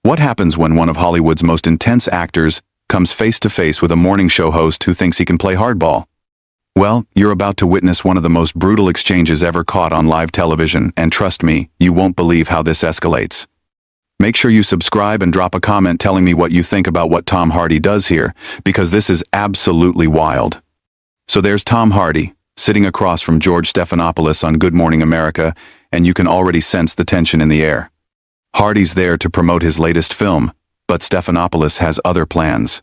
What happens when one of Hollywood's most intense actors comes face to face with a morning show host who thinks he can play hardball? Well, you're about to witness one of the most brutal exchanges ever caught on live television, and trust me, you won't believe how this escalates. Make sure you subscribe and drop a comment telling me what you think about what Tom Hardy does here, because this is absolutely wild. So there's Tom Hardy, sitting across from George Stephanopoulos on Good Morning America, and you can already sense the tension in the air. Hardy's there to promote his latest film, but Stephanopoulos has other plans.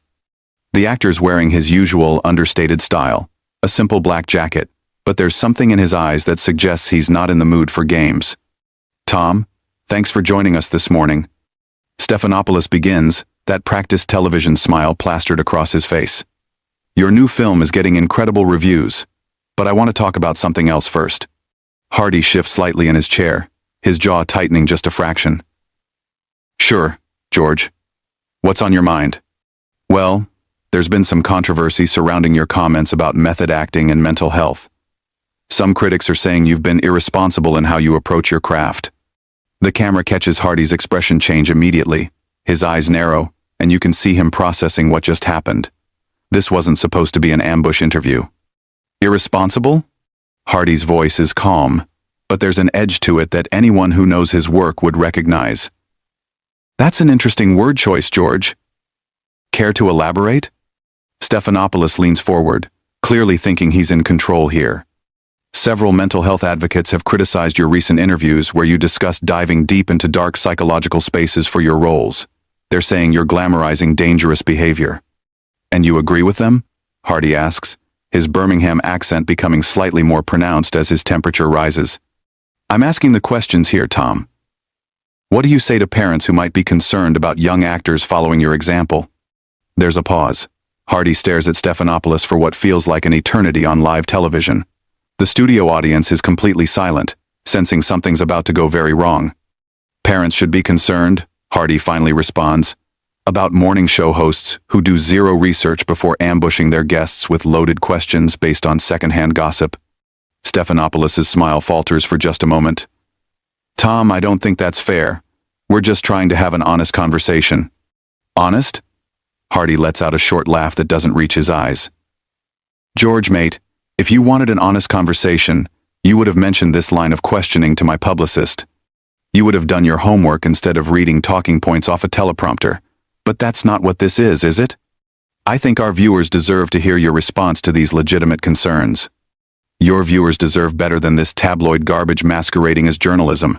The actor's wearing his usual understated style, a simple black jacket, but there's something in his eyes that suggests he's not in the mood for games. Tom, thanks for joining us this morning. Stephanopoulos begins, that practiced television smile plastered across his face. Your new film is getting incredible reviews, but I want to talk about something else first. Hardy shifts slightly in his chair, his jaw tightening just a fraction. Sure, George. What's on your mind? Well, there's been some controversy surrounding your comments about method acting and mental health. Some critics are saying you've been irresponsible in how you approach your craft. The camera catches Hardy's expression change immediately, his eyes narrow, and you can see him processing what just happened. This wasn't supposed to be an ambush interview. Irresponsible? Hardy's voice is calm, but there's an edge to it that anyone who knows his work would recognize. That's an interesting word choice, George. Care to elaborate? Stephanopoulos leans forward, clearly thinking he's in control here. Several mental health advocates have criticized your recent interviews where you discussed diving deep into dark psychological spaces for your roles. They're saying you're glamorizing dangerous behavior. And you agree with them? Hardy asks, his Birmingham accent becoming slightly more pronounced as his temperature rises. I'm asking the questions here, Tom. What do you say to parents who might be concerned about young actors following your example? There's a pause. Hardy stares at Stephanopoulos for what feels like an eternity on live television. The studio audience is completely silent, sensing something's about to go very wrong. Parents should be concerned, Hardy finally responds, about morning show hosts who do zero research before ambushing their guests with loaded questions based on secondhand gossip. Stephanopoulos' smile falters for just a moment. Tom, I don't think that's fair. We're just trying to have an honest conversation. Honest? Hardy lets out a short laugh that doesn't reach his eyes. George, mate, if you wanted an honest conversation, you would have mentioned this line of questioning to my publicist. You would have done your homework instead of reading talking points off a teleprompter. But that's not what this is it? I think our viewers deserve to hear your response to these legitimate concerns. Your viewers deserve better than this tabloid garbage masquerading as journalism.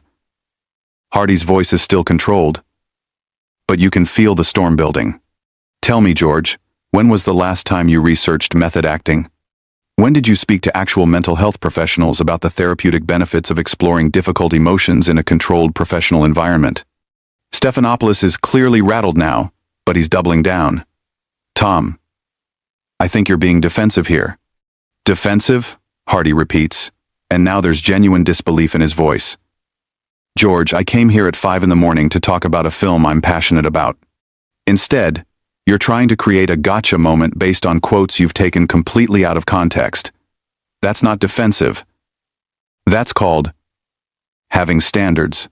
Hardy's voice is still controlled, but you can feel the storm building. Tell me, George, when was the last time you researched method acting? When did you speak to actual mental health professionals about the therapeutic benefits of exploring difficult emotions in a controlled professional environment? Stephanopoulos is clearly rattled now, but he's doubling down. Tom, I think you're being defensive here. Defensive? Hardy repeats, and now there's genuine disbelief in his voice. George, I came here at 5 in the morning to talk about a film I'm passionate about. Instead, you're trying to create a gotcha moment based on quotes you've taken completely out of context. That's not defensive. That's called having standards.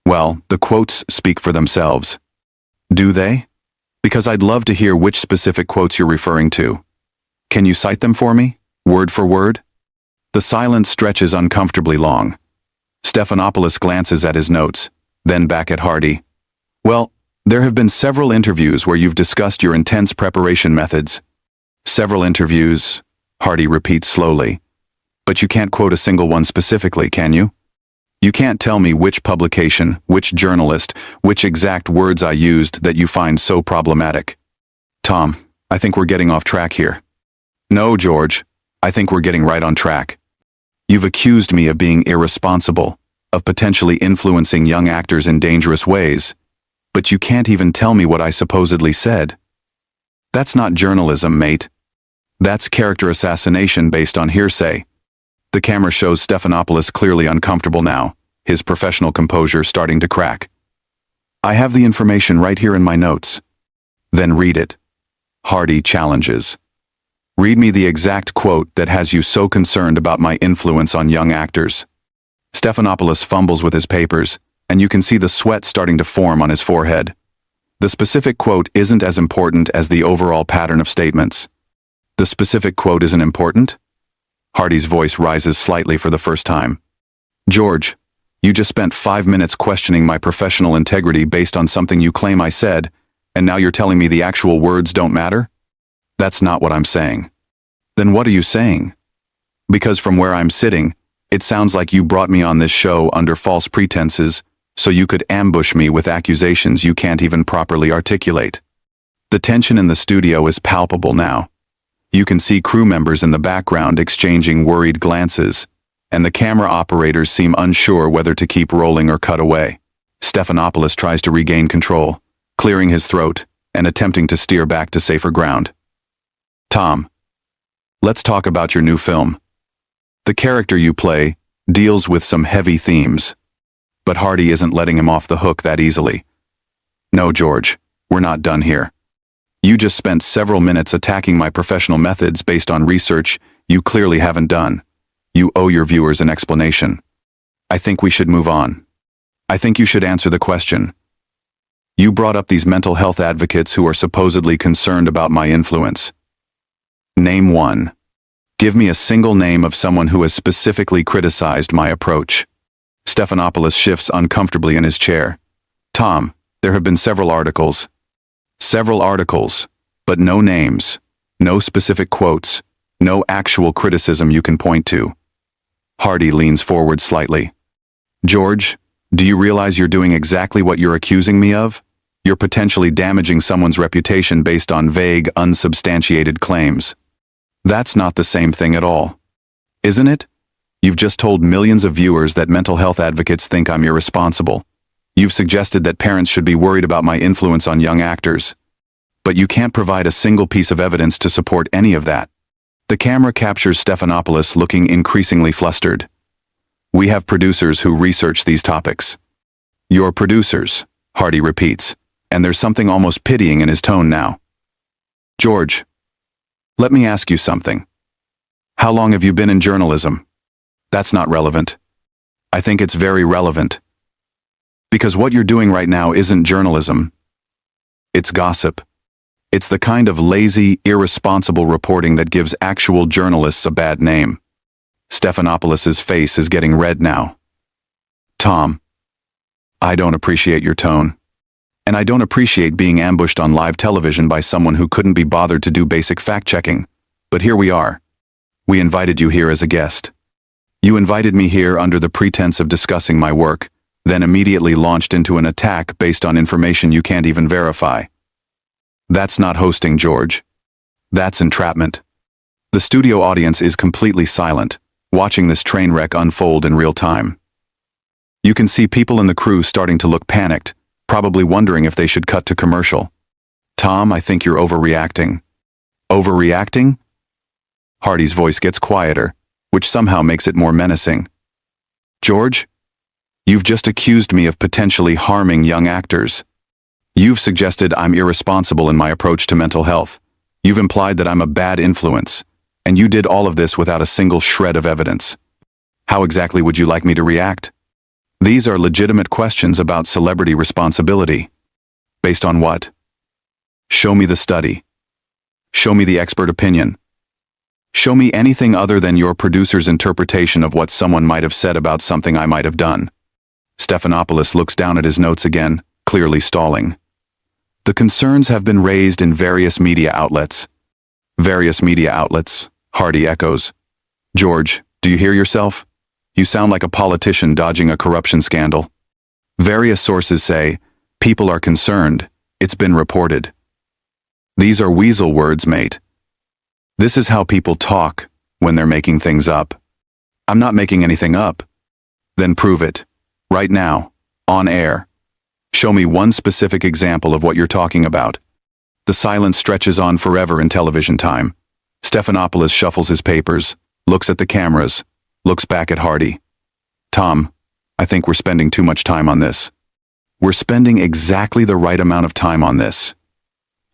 Well, the quotes speak for themselves. Do they? Because I'd love to hear which specific quotes you're referring to. Can you cite them for me, word for word? The silence stretches uncomfortably long. Stephanopoulos glances at his notes, then back at Hardy. Well, there have been several interviews where you've discussed your intense preparation methods. Several interviews, Hardy repeats slowly. But you can't quote a single one specifically, can you? You can't tell me which publication, which journalist, which exact words I used that you find so problematic. Tom, I think we're getting off track here. No, George, I think we're getting right on track. You've accused me of being irresponsible, of potentially influencing young actors in dangerous ways, but you can't even tell me what I supposedly said. That's not journalism, mate. That's character assassination based on hearsay. The camera shows Stephanopoulos clearly uncomfortable now, his professional composure starting to crack. I have the information right here in my notes. Then read it. Hardy challenges. Read me the exact quote that has you so concerned about my influence on young actors. Stephanopoulos fumbles with his papers, and you can see the sweat starting to form on his forehead. The specific quote isn't as important as the overall pattern of statements. The specific quote isn't important? Hardy's voice rises slightly for the first time. George, you just spent 5 minutes questioning my professional integrity based on something you claim I said, and now you're telling me the actual words don't matter? That's not what I'm saying. Then what are you saying? Because from where I'm sitting, it sounds like you brought me on this show under false pretenses, so you could ambush me with accusations you can't even properly articulate. The tension in the studio is palpable now. You can see crew members in the background exchanging worried glances, and the camera operators seem unsure whether to keep rolling or cut away. Stephanopoulos tries to regain control, clearing his throat and attempting to steer back to safer ground. Tom, let's talk about your new film. The character you play deals with some heavy themes, but Hardy isn't letting him off the hook that easily. No, George, we're not done here. You just spent several minutes attacking my professional methods based on research you clearly haven't done. You owe your viewers an explanation. I think we should move on. I think you should answer the question. You brought up these mental health advocates who are supposedly concerned about my influence. Name one. Give me a single name of someone who has specifically criticized my approach. Stephanopoulos shifts uncomfortably in his chair. Tom, there have been several articles. Several articles, but no names, no specific quotes, no actual criticism you can point to. Hardy leans forward slightly. George, do you realize you're doing exactly what you're accusing me of? You're potentially damaging someone's reputation based on vague, unsubstantiated claims. That's not the same thing at all. Isn't it? You've just told millions of viewers that mental health advocates think I'm irresponsible. You've suggested that parents should be worried about my influence on young actors. But you can't provide a single piece of evidence to support any of that. The camera captures Stephanopoulos looking increasingly flustered. We have producers who research these topics. Your producers, Hardy repeats, and there's something almost pitying in his tone now. George, let me ask you something. How long have you been in journalism? That's not relevant. I think it's very relevant. Because what you're doing right now isn't journalism. It's gossip. It's the kind of lazy, irresponsible reporting that gives actual journalists a bad name. Stephanopoulos' face is getting red now. Tom, I don't appreciate your tone. And I don't appreciate being ambushed on live television by someone who couldn't be bothered to do basic fact-checking. But here we are. We invited you here as a guest. You invited me here under the pretense of discussing my work, then immediately launched into an attack based on information you can't even verify. That's not hosting, George. That's entrapment. The studio audience is completely silent, watching this train wreck unfold in real time. You can see people in the crew starting to look panicked, probably wondering if they should cut to commercial. Tom, I think you're overreacting. Overreacting? Hardy's voice gets quieter, which somehow makes it more menacing. George? You've just accused me of potentially harming young actors. You've suggested I'm irresponsible in my approach to mental health. You've implied that I'm a bad influence, and you did all of this without a single shred of evidence. How exactly would you like me to react? These are legitimate questions about celebrity responsibility. Based on what? Show me the study. Show me the expert opinion. Show me anything other than your producer's interpretation of what someone might have said about something I might have done. Stephanopoulos looks down at his notes again, clearly stalling. The concerns have been raised in various media outlets. Various media outlets, Hardy echoes. George, do you hear yourself? You sound like a politician dodging a corruption scandal. Various sources say, people are concerned, it's been reported. These are weasel words, mate. This is how people talk when they're making things up. I'm not making anything up. Then prove it. Right now, on air. Show me one specific example of what you're talking about. The silence stretches on forever in television time. Stephanopoulos shuffles his papers, looks at the cameras, looks back at Hardy. Tom, I think we're spending too much time on this. We're spending exactly the right amount of time on this.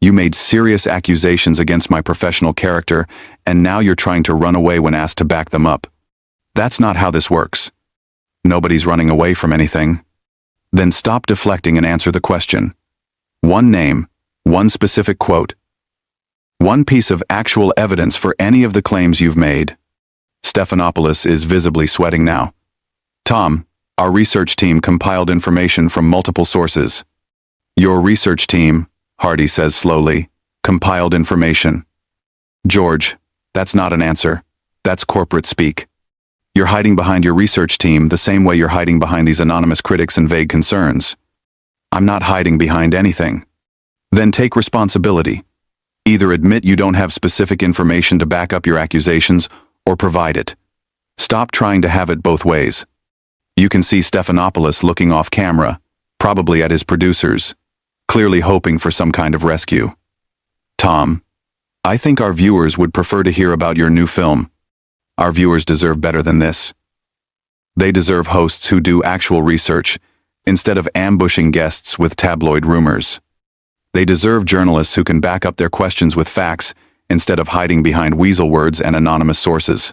You made serious accusations against my professional character, and now you're trying to run away when asked to back them up. That's not how this works. Nobody's running away from anything. Then stop deflecting and answer the question. One name, one specific quote. One piece of actual evidence for any of the claims you've made. Stephanopoulos is visibly sweating now. Tom, our research team compiled information from multiple sources. Your research team, Hardy says slowly, compiled information. George, that's not an answer. That's corporate speak. You're hiding behind your research team the same way you're hiding behind these anonymous critics and vague concerns. I'm not hiding behind anything. Then take responsibility. Either admit you don't have specific information to back up your accusations, or provide it. Stop trying to have it both ways. You can see Stephanopoulos looking off camera, probably at his producers, clearly hoping for some kind of rescue. Tom, I think our viewers would prefer to hear about your new film. Our viewers deserve better than this. They deserve hosts who do actual research, instead of ambushing guests with tabloid rumors. They deserve journalists who can back up their questions with facts, instead of hiding behind weasel words and anonymous sources.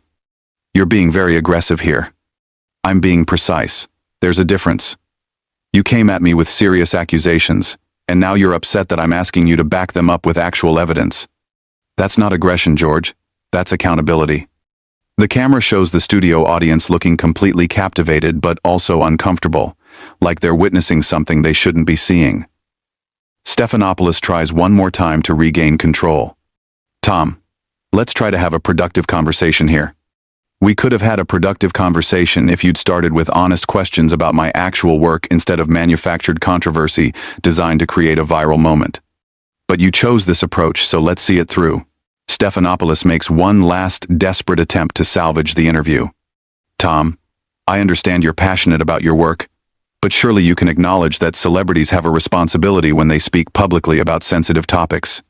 You're being very aggressive here. I'm being precise. There's a difference. You came at me with serious accusations, and now you're upset that I'm asking you to back them up with actual evidence. That's not aggression, George. That's accountability. The camera shows the studio audience looking completely captivated but also uncomfortable, like they're witnessing something they shouldn't be seeing. Stephanopoulos tries one more time to regain control. Tom, let's try to have a productive conversation here. We could have had a productive conversation if you'd started with honest questions about my actual work instead of manufactured controversy designed to create a viral moment. But you chose this approach, so let's see it through. Stephanopoulos makes one last desperate attempt to salvage the interview. Tom, I understand you're passionate about your work, but surely you can acknowledge that celebrities have a responsibility when they speak publicly about sensitive topics.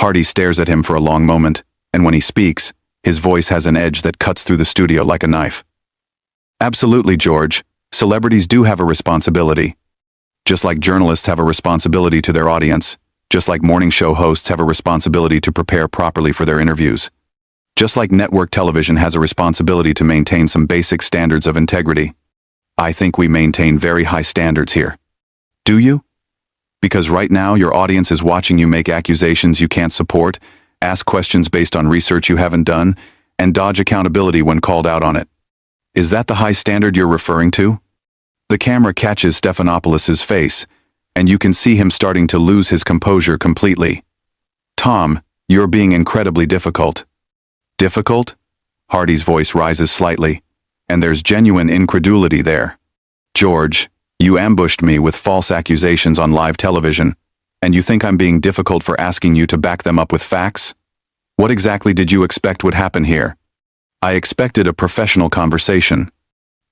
Hardy stares at him for a long moment, and when he speaks, his voice has an edge that cuts through the studio like a knife. Absolutely, George. Celebrities do have a responsibility. Just like journalists have a responsibility to their audience, just like morning show hosts have a responsibility to prepare properly for their interviews. Just like network television has a responsibility to maintain some basic standards of integrity. I think we maintain very high standards here. Do you? Because right now your audience is watching you make accusations you can't support, ask questions based on research you haven't done, and dodge accountability when called out on it. Is that the high standard you're referring to? The camera catches Stephanopoulos' face, and you can see him starting to lose his composure completely. Tom, you're being incredibly difficult. Difficult? Hardy's voice rises slightly, and there's genuine incredulity there. George, you ambushed me with false accusations on live television, and you think I'm being difficult for asking you to back them up with facts? What exactly did you expect would happen here? I expected a professional conversation.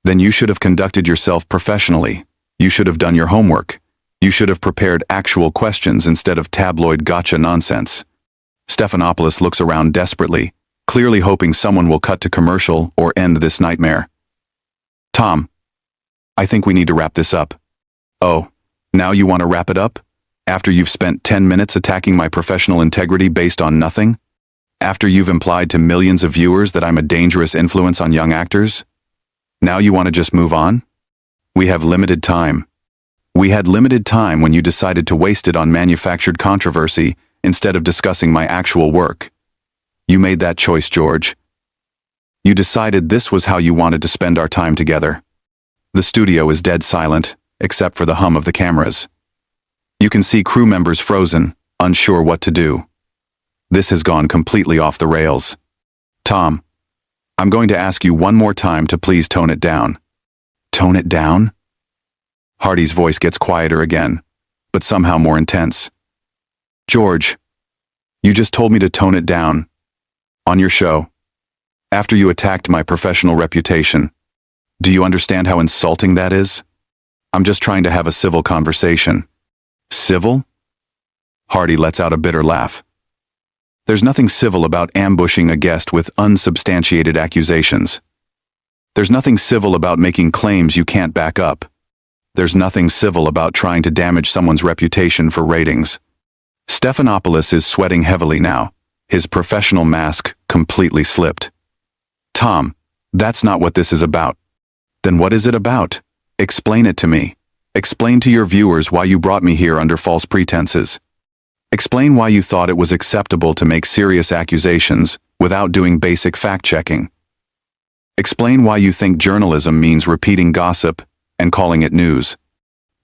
Then you should have conducted yourself professionally. You should have done your homework. You should have prepared actual questions instead of tabloid gotcha nonsense. Stephanopoulos looks around desperately, clearly hoping someone will cut to commercial or end this nightmare. Tom, I think we need to wrap this up. Oh, now you want to wrap it up? After you've spent 10 minutes attacking my professional integrity based on nothing? After you've implied to millions of viewers that I'm a dangerous influence on young actors? Now you want to just move on? We have limited time. We had limited time when you decided to waste it on manufactured controversy instead of discussing my actual work. You made that choice, George. You decided this was how you wanted to spend our time together. The studio is dead silent, except for the hum of the cameras. You can see crew members frozen, unsure what to do. This has gone completely off the rails. Tom, I'm going to ask you one more time to please tone it down. Tone it down? Hardy's voice gets quieter again, but somehow more intense. George, you just told me to tone it down. On your show. After you attacked my professional reputation. Do you understand how insulting that is? I'm just trying to have a civil conversation. Civil? Hardy lets out a bitter laugh. There's nothing civil about ambushing a guest with unsubstantiated accusations. There's nothing civil about making claims you can't back up. There's nothing civil about trying to damage someone's reputation for ratings. Stephanopoulos is sweating heavily now, his professional mask completely slipped. Tom, that's not what this is about. Then what is it about? Explain it to me. Explain to your viewers why you brought me here under false pretenses. Explain why you thought it was acceptable to make serious accusations without doing basic fact-checking. Explain why you think journalism means repeating gossip and calling it news.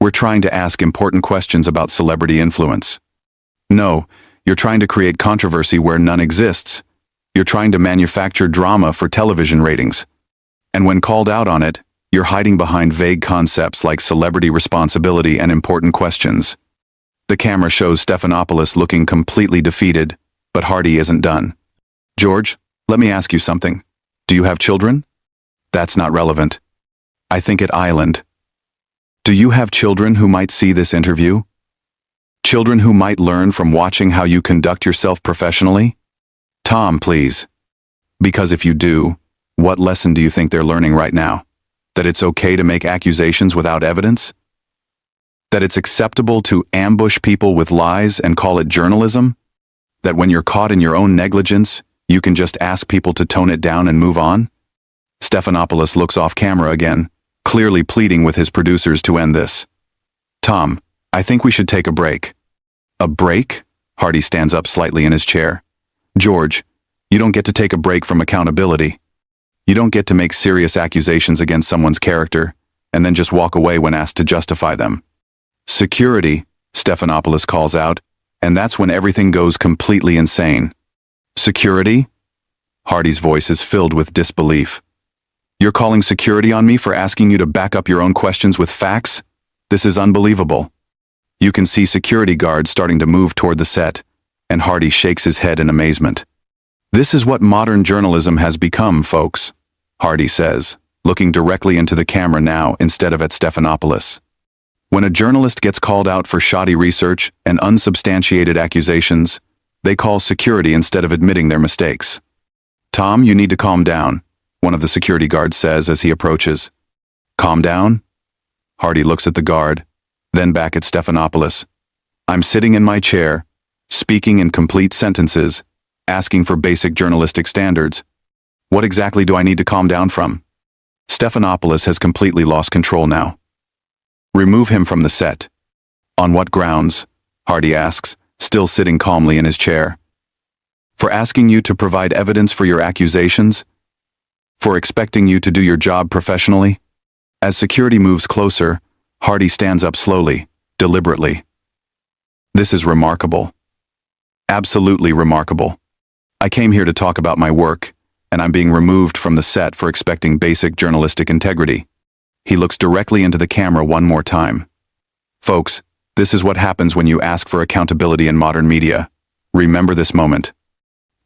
We're trying to ask important questions about celebrity influence. No, you're trying to create controversy where none exists. You're trying to manufacture drama for television ratings. And when called out on it, you're hiding behind vague concepts like celebrity responsibility and important questions. The camera shows Stephanopoulos looking completely defeated, but Hardy isn't done. George, let me ask you something. Do you have children? That's not relevant. I think at Island. Do you have children who might see this interview? Children who might learn from watching how you conduct yourself professionally? Tom, please. Because if you do, what lesson do you think they're learning right now? That it's okay to make accusations without evidence? That it's acceptable to ambush people with lies and call it journalism? That when you're caught in your own negligence, you can just ask people to tone it down and move on? Stephanopoulos looks off camera again, clearly pleading with his producers to end this. Tom, I think we should take a break. A break? Hardy stands up slightly in his chair. George, you don't get to take a break from accountability. You don't get to make serious accusations against someone's character and then just walk away when asked to justify them. Security, Stephanopoulos calls out, and that's when everything goes completely insane. Security? Hardy's voice is filled with disbelief. You're calling security on me for asking you to back up your own questions with facts? This is unbelievable. You can see security guards starting to move toward the set, and Hardy shakes his head in amazement. This is what modern journalism has become, folks, Hardy says, looking directly into the camera now instead of at Stephanopoulos. When a journalist gets called out for shoddy research and unsubstantiated accusations, they call security instead of admitting their mistakes. Tom, you need to calm down, one of the security guards says as he approaches. Calm down? Hardy looks at the guard, then back at Stephanopoulos. I'm sitting in my chair, speaking in complete sentences, asking for basic journalistic standards. What exactly do I need to calm down from? Stephanopoulos has completely lost control now. Remove him from the set. On what grounds? Hardy asks, still sitting calmly in his chair. For asking you to provide evidence for your accusations? For expecting you to do your job professionally? As security moves closer, Hardy stands up slowly, deliberately. This is remarkable. Absolutely remarkable. I came here to talk about my work, and I'm being removed from the set for expecting basic journalistic integrity. He looks directly into the camera one more time. Folks, this is what happens when you ask for accountability in modern media. Remember this moment.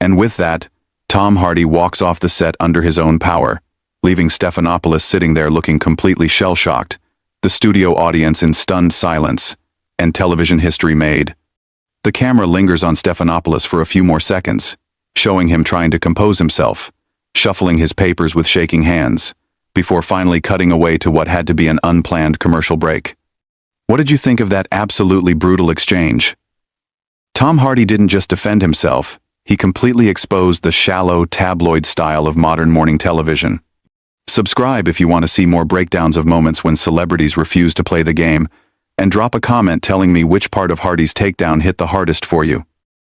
And with that, Tom Hardy walks off the set under his own power, leaving Stephanopoulos sitting there looking completely shell-shocked, the studio audience in stunned silence, and television history made. The camera lingers on Stephanopoulos for a few more seconds, showing him trying to compose himself, shuffling his papers with shaking hands, before finally cutting away to what had to be an unplanned commercial break. What did you think of that absolutely brutal exchange? Tom Hardy didn't just defend himself, he completely exposed the shallow, tabloid style of modern morning television. Subscribe if you want to see more breakdowns of moments when celebrities refuse to play the game, and drop a comment telling me which part of Hardy's takedown hit the hardest for you.